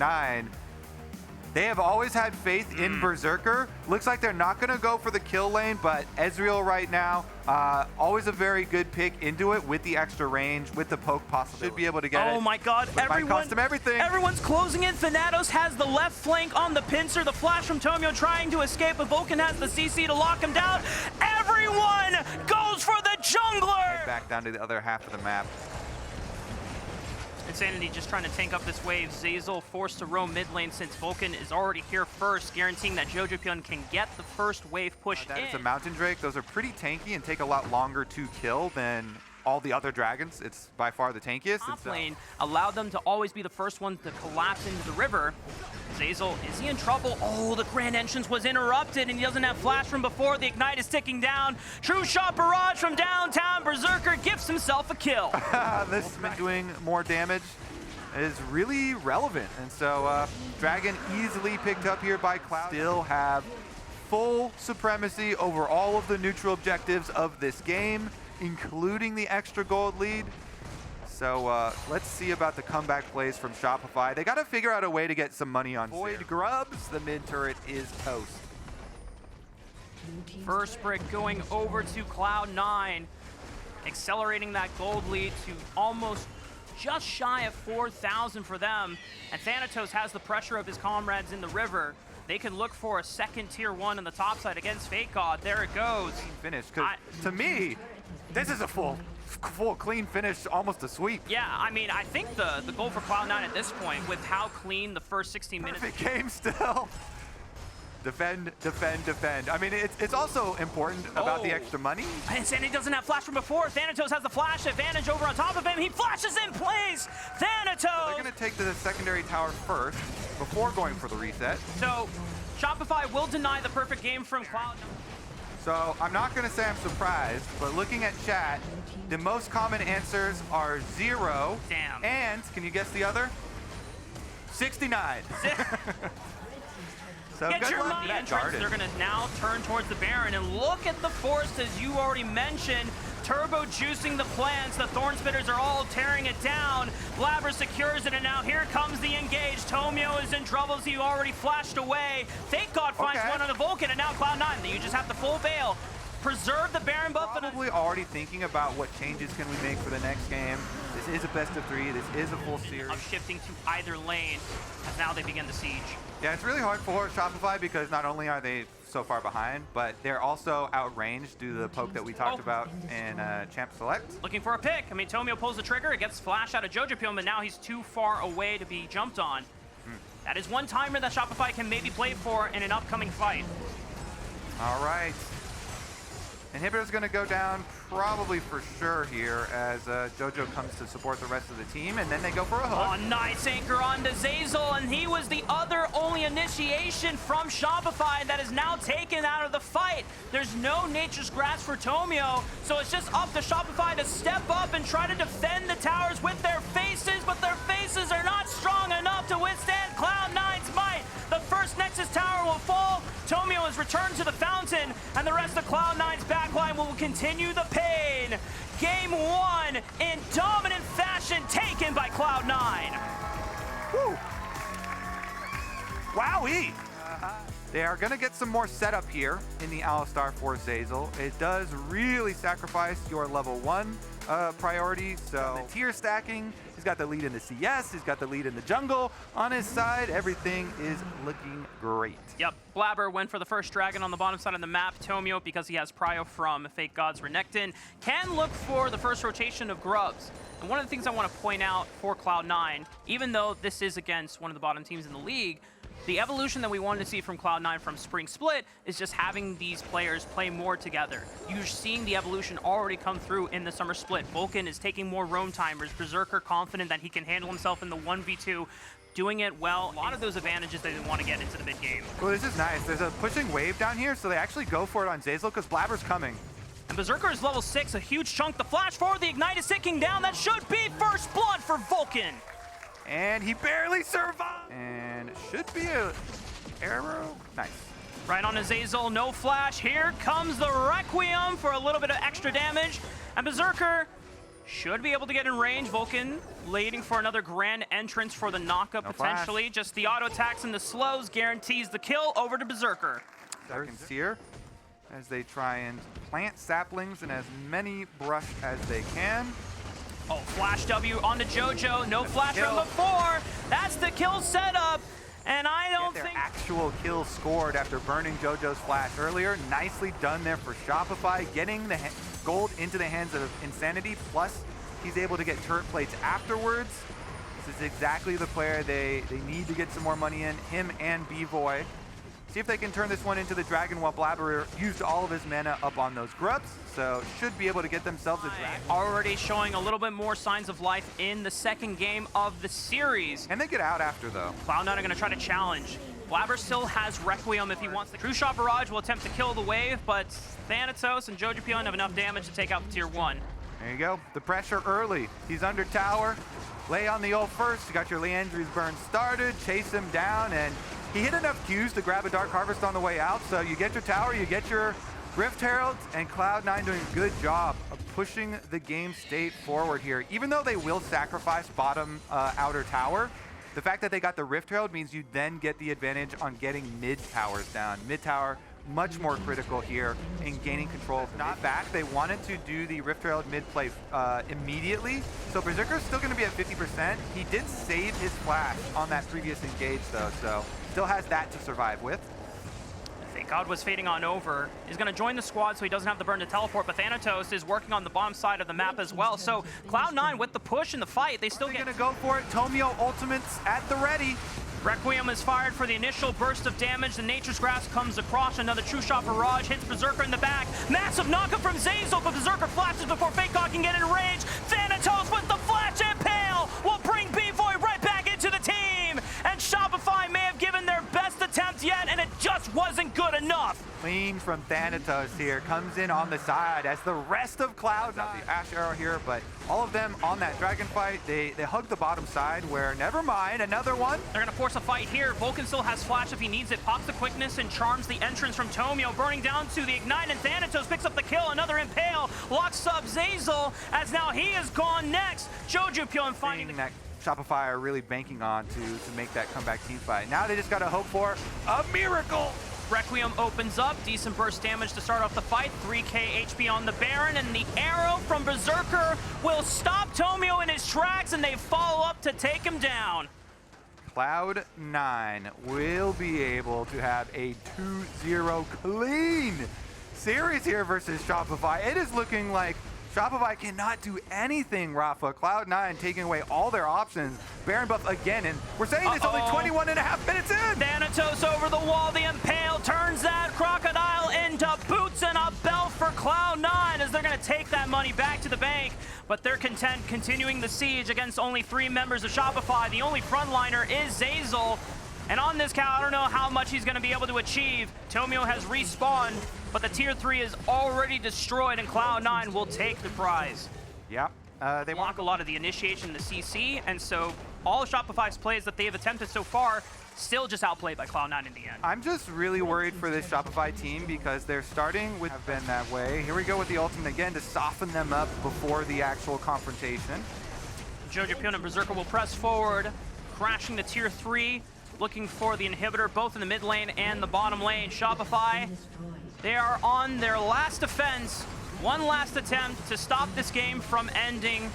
Cloud9, they have always had faith in Berserker. Looks like they're not going to go for the kill lane, but Ezreal right now, always a very good pick into it with the extra range, with the poke possibility. Should be able to get it. Oh my god, everyone's closing in. Thanatos has the left flank on the pincer. The flash from Tomio trying to escape, but Vulcan has the CC to lock him down. Everyone goes for the jungler! Head back down to the other half of the map. Insanity just trying to tank up this wave. Zeyzal forced to roam mid lane since Vulcan is already here first, guaranteeing that Jojopion can get the first wave pushed in. It's a Mountain Drake. Those are pretty tanky and take a lot longer to kill than all the other dragons. It's by far the tankiest. Top lane allowed them to always be the first ones to collapse into the river. Zeyzal, is he in trouble? Oh, the grand entrance was interrupted and he doesn't have flash from before. The ignite is ticking down. True shot barrage from downtown. Berserker gifts himself a kill. This doing more damage is really relevant. And so Dragon easily picked up here by Cloud. Still have full supremacy over all of the neutral objectives of this game, including the extra gold lead. So let's see about the comeback plays from Shopify. They got to figure out a way to get some money on Void Grubs. The mid turret is toast. First brick going over to Cloud9, accelerating that gold lead to almost just shy of 4,000 for them. And Thanatos has the pressure of his comrades in the river. They can look for a second tier 1 on the top side against Fake God. There it goes. Finish, because to me, this is a full clean finish, almost a sweep. Yeah, I mean, I think the goal for Cloud9 at this point, with how clean the first 16 minutes. Perfect game still. Defend, defend, defend. I mean, it's also important about the extra money. And Sandy doesn't have flash from before. Thanatos has the flash advantage over on top of him. He flashes in place. Thanatos! So they're going to take the secondary tower first before going for the reset. So Shopify will deny the perfect game from Cloud9. So I'm not going to say I'm surprised, but looking at chat, the most common answers are 0. Damn. And, can you guess the other? 69. So get your money. They're going to now turn towards the Baron, and look at the force, as you already mentioned. Turbo juicing the plants. The Thorn Spitters are all tearing it down. Blabber secures it, and now here comes the engage. Tomio is in troubles. He already flashed away. Fake God finds one on the Vulcan, and now Cloud9. You just have to full bail. Preserve the Baron buff. Probably already thinking about what changes can we make for the next game. This is a best of 3. This is a full series. Of shifting to either lane, as now they begin the siege. Yeah, it's really hard for Shopify because not only are they so far behind, but they're also outranged due to the poke that we talked about in Champ Select. Looking for a pick. I mean, Tomio pulls the trigger. It gets flash out of Jojopion, but now he's too far away to be jumped on. That is one timer that Shopify can maybe play for in an upcoming fight. All right. Inhibitor's going to go down probably for sure here as Jojo comes to support the rest of the team, and then they go for a hook. Oh, nice anchor onto Zeyzal, and he was the other only initiation from Shopify that is now taken out of the fight. There's no Nature's Grasp for Tomio, so it's just up to Shopify to step up and try to defend the towers with their faces, but their faces are not strong enough to withstand Cloud9's might. The first Nexus tower will fall. Tomio is returned to the fountain, and the rest of Cloud9's backline will continue the pain. Game 1 in dominant fashion taken by Cloud9. Woo! Wowee! They are going to get some more setup here in the Alistar for Zeyzal. It does really sacrifice your level 1 priority. So the tier stacking, he's got the lead in the CS, he's got the lead in the jungle on his side. Everything is looking great. Yep, Blabber went for the first dragon on the bottom side of the map. Tomio, because he has prio from Fake God's Renekton, can look for the first rotation of Grubs. And one of the things I want to point out for Cloud9, even though this is against one of the bottom teams in the league, the evolution that we wanted to see from Cloud9 from Spring Split is just having these players play more together. You're seeing the evolution already come through in the Summer Split. Vulcan is taking more roam timers. Berserker confident that he can handle himself in the 1v2, doing it well. A lot of those advantages they want to get into the mid game. Well, this is nice. There's a pushing wave down here, so they actually go for it on Zeyzal because Blabber's coming. And Berserker is level 6, a huge chunk. The flash forward, the ignite is ticking down. That should be first blood for Vulcan. And he barely survived. And should be a arrow. Nice. Right on Zeyzal, no flash. Here comes the Requiem for a little bit of extra damage. And Berserker Should be able to get in range. Vulcan waiting for another grand entrance for the knockup potentially. Flash. Just the auto attacks and the slows guarantees the kill over to Berserker. Seconds here as they try and plant saplings in as many brush as they can. Oh, flash W onto JoJo. No flash from before. That's the kill setup. And I don't think actual kill scored after burning JoJo's flash earlier. Nicely done there for Shopify, getting the gold into the hands of Insanity, plus he's able to get turret plates afterwards. This is exactly the player they need to get some more money in, him and B-Boy. See if they can turn this one into the dragon while Blabber used all of his mana up on those grubs, so should be able to get themselves a dragon. Already showing a little bit more signs of life in the second game of the series. Can they get out after, though? Cloud9 are going to try to challenge. Blabber still has Requiem if he wants. The True Shot Barrage will attempt to kill the wave, but Thanatos and JoJo have enough damage to take out the tier 1. There you go. The pressure early. He's under tower. Lay on the ult first. You got your Leandri's burn started. Chase him down, and he hit enough Qs to grab a Dark Harvest on the way out. So you get your tower, you get your Rift Herald, and Cloud9 doing a good job of pushing the game state forward here. Even though they will sacrifice bottom outer tower, the fact that they got the Rift Herald means you then get the advantage on getting mid towers down. Mid tower, much more critical here in gaining control. Not back. They wanted to do the Rift Herald mid play immediately. So Berserker's still going to be at 50%. He did save his flash on that previous engage though, so still has that to survive with. Thank God was fading on over. He's going to join the squad so he doesn't have to burn to teleport, but Thanatos is working on the bottom side of the map as well. So Cloud9 with the push in the fight, they still get... going to go for it. Tomio ultimates at the ready. Requiem is fired for the initial burst of damage. The Nature's Grasp comes across. Another True Shot Barrage hits Berserker in the back. Massive knockup from Zeyzal, but Berserker flashes before Fake God can get in range. Thanatos with the flash impale will bring B-Boy right back into the team. And Shopify may have given their best attempt yet, and it just wasn't good enough. Clean from Thanatos here, comes in on the side as the rest of Cloud9. The Ash Arrow here, but all of them on that dragon fight, they hug the bottom side where, never mind, another one. They're gonna force a fight here. Vulcan still has flash if he needs it, pops the quickness and charms the entrance from Tomio, burning down to the Ignite, and Thanatos picks up the kill. Another impale, locks up Zeyzal, as now he is gone next. JoJo finding that Shopify are really banking on to make that comeback team fight. Now they just gotta hope for a miracle. Requiem opens up, decent burst damage to start off the fight. 3k HP on the Baron, and the arrow from Berserker will stop Tomio in his tracks, and they follow up to take him down. Cloud9 will be able to have a 2-0 clean series here versus Shopify. It is looking like Shopify cannot do anything, Rafa. Cloud9 taking away all their options. Baron buff again, and we're saying it's only 21 and a half minutes in. Thanatos over the wall, the impale turns that crocodile into boots and a belt for Cloud9 as they're gonna take that money back to the bank, but they're content continuing the siege against only 3 members of Shopify. The only frontliner is Zeyzal. And on this count, I don't know how much he's going to be able to achieve. Tomio has respawned, but the tier 3 is already destroyed, and Cloud9 will take the prize. Yep. They block a lot of the initiation in the CC, and so all of Shopify's plays that they've attempted so far still just outplayed by Cloud9 in the end. I'm just really worried for this Shopify team because they're starting with have been that way. Here we go with the ultimate again to soften them up before the actual confrontation. JoJo and Berserker will press forward, crashing the tier 3. Looking for the inhibitor both in the mid lane and the bottom lane. Shopify, they are on their last defense. One last attempt to stop this game from ending,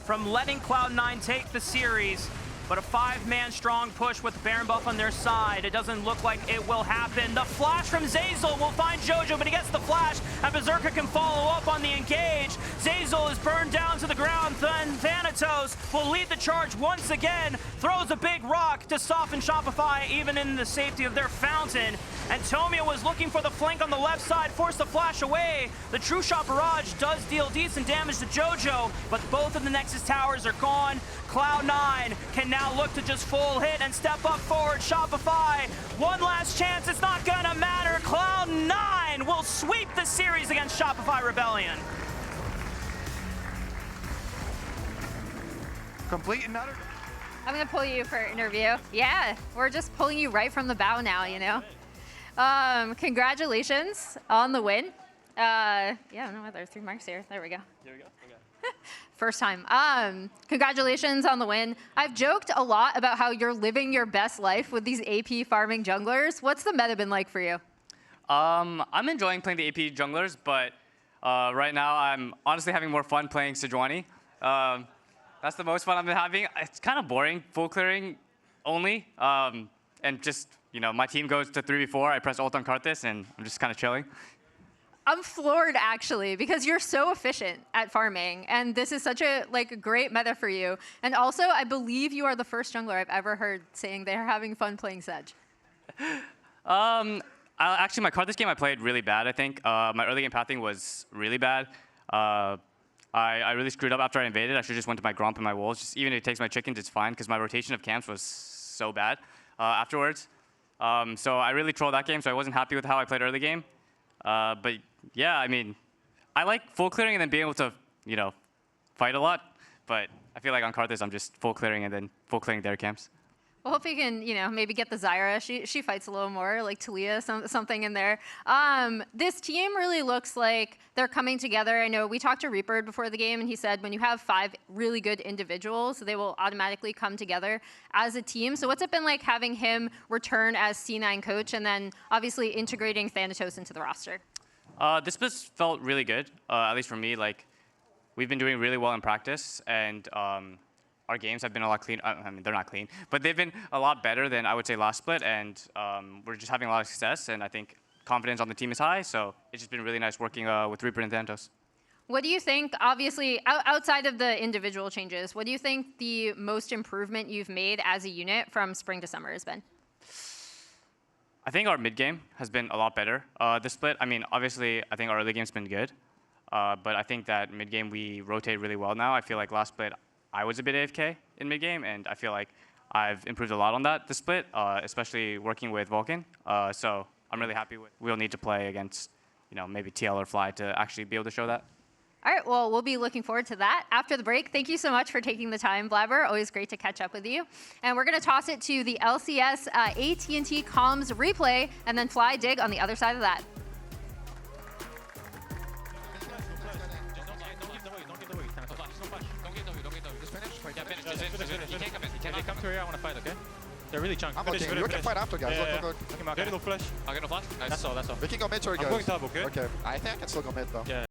from letting Cloud9 take the series. But a 5-man strong push with Baron buff on their side. It doesn't look like it will happen. The flash from Zeyzal will find JoJo, but he gets the flash, and Berserker can follow up on the engage. Zeyzal is burned down to the ground. Then Thanatos will lead the charge once again, throws a big rock to soften Shopify, even in the safety of their fountain. And Tomio was looking for the flank on the left side, forced the flash away. The True Shot Barrage does deal decent damage to JoJo, but both of the Nexus towers are gone. Cloud9 can now look to just full hit and step up forward. Shopify, one last chance, it's not gonna matter. Cloud9 will sweep the series against Shopify Rebellion. Complete and utter. I'm gonna pull you for an interview. Yeah, we're just pulling you right from the bow now, you know. Congratulations on the win. Yeah, I don't know why there's 3 marks here. There we go. There we go. First time. Congratulations on the win. I've joked a lot about how you're living your best life with these AP farming junglers. What's the meta been like for you? I'm enjoying playing the AP junglers, but right now I'm honestly having more fun playing Sejuani. That's the most fun I've been having. It's kind of boring, full clearing only, and just, you know, my team goes to 3v4, I press ult on Karthus, and I'm just kind of chilling. I'm floored, actually, because you're so efficient at farming, and this is such a great meta for you. And also, I believe you are the first jungler I've ever heard saying they're having fun playing Sedge. Actually, my Karthus game I played really bad, I think. My early game pathing was really bad. I really screwed up after I invaded. I should just went to my Gromp and my Wolves. Just even if it takes my chickens, it's fine, because my rotation of camps was so bad afterwards. So I really trolled that game, so I wasn't happy with how I played early game. But yeah, I mean, I like full clearing and then being able to, you know, fight a lot. But I feel like on Karthus, I'm just full clearing and then full clearing their camps. Well, hope you can, you know, maybe get the Zyra. She fights a little more, like Talia, something in there. This team really looks like they're coming together. I know we talked to Reaper before the game, and he said when you have 5 really good individuals, they will automatically come together as a team. So what's it been like having him return as C9 coach and then obviously integrating Thanatos into the roster? This felt really good, at least for me. Like, we've been doing really well in practice, and our games have been a lot clean. I mean, they're not clean, but they've been a lot better than I would say last split, and we're just having a lot of success, and I think confidence on the team is high, so it's just been really nice working with Reaper and Thanatos. What do you think, obviously, outside of the individual changes, what do you think the most improvement you've made as a unit from spring to summer has been? I think our mid game has been a lot better this split. I mean, obviously, I think our early game's been good, but I think that mid game we rotate really well now. I feel like last split I was a bit AFK in mid game, and I feel like I've improved a lot on that this split, especially working with Vulcan. So I'm really happy with. We'll need to play against, you know, maybe TL or Fly to actually be able to show that. All right, well, we'll be looking forward to that after the break. Thank you so much for taking the time, Blabber. Always great to catch up with you. And we're going to toss it to the LCS AT&T comms replay, and then Fly Dig on the other side of that. If they come to here, I want to fight, okay? They're really chunk. I'm okay. We can fight after, guys. Yeah, Look. Get no flash. I'll get no flash. Nice. That's all. We can go mid, sorry, guys. I'm going top, okay? Okay. I think I can still go mid, though. Yeah.